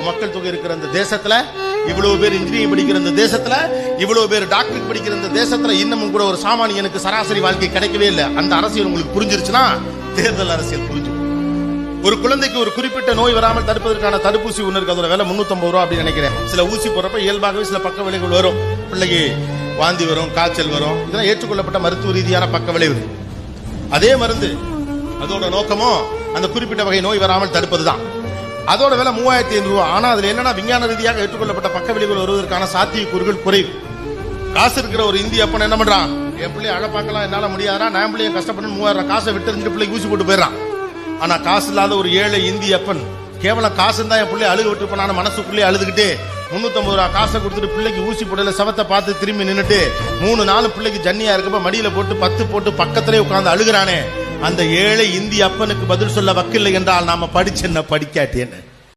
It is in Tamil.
மக்கள் தொகை இருக்கிற இந்த தேசத்துல, இவ்வளவு பேர் இன்ஜினியரிங் படிக்கிற இந்த தேசத்துல, இவ்வளவு பேர் டாக்டர் படிக்கிற இந்த தேசத்துல இன்னமும் கூட ஒரு சாமானியனுக்கு சராசரி வாழ்க்கை கிடைக்கவே இல்லை. அந்த அரசியல் உங்களுக்கு புரிஞ்சிருச்சுன்னா தேர்தல் அரசியல் புரிஞ்சு. ஒரு குழந்தைக்கு ஒரு குறிப்பிட்ட நோய் வராமல் தடுப்பதற்கான தடுப்பூசி ஒன்று இருக்கு. அதோட விலை 350 ரூபா அப்படின்னு நினைக்கிறேன். சில ஊசி போறப்ப இயல்பாகவே சில பக்க விளைவுகள் வரும். பிள்ளைக்கு வாந்தி வரும், காய்ச்சல் வரும். இதெல்லாம் ஏற்றுக்கொள்ளப்பட்ட மருத்துவ ரீதியான பக்க விளைவு. அதே மருந்து அதோட நோக்கமும் அந்த குறிப்பிட்ட வகை நோய் வராமல் தடுப்பதுதான். அதோட விலை 3500 ரூபா. ஆனா அதுல என்னன்னா விஞ்ஞான ரீதியாக ஏற்றுக்கொள்ளப்பட்ட பக்க விளைவுகள் வருவதற்கான சாத்தியக்கூறுகள் குறைவு. காசு இருக்கிற ஒரு இந்திய அப்பன் என்ன பண்றான், என் பிள்ளைய அழ பார்க்கலாம் என்னால முடியாதா, நான் பிள்ளைய கஷ்டப்பட்டு 3000 காசை விட்டு பிள்ளைக்கு ஊசி போட்டு போயிடறான். ஆனா காசு இல்லாத ஒரு ஏழை இந்திய அப்பன் கேவலம் காசு இருந்தா என் பிள்ளை அழுக விட்டு போனான மனசுக்குள்ளே அழுதுகிட்டு 350 ரூபா காசை கொடுத்துட்டு பிள்ளைக்கு ஊசி போடல சவத்தை பார்த்து திரும்பி நின்னுட்டு 3-4 பிள்ளைக்கு ஜன்னியா இருக்கப்ப மடியில போட்டு 10 போட்டு பக்கத்திலே உட்கார்ந்து அழுகிறானே, அந்த ஏழை இந்திய அப்பனுக்கு பதில் சொல்ல வக்கில்லை என்றால் நாம படிச்சென்ன படிக்காட்டேன்னு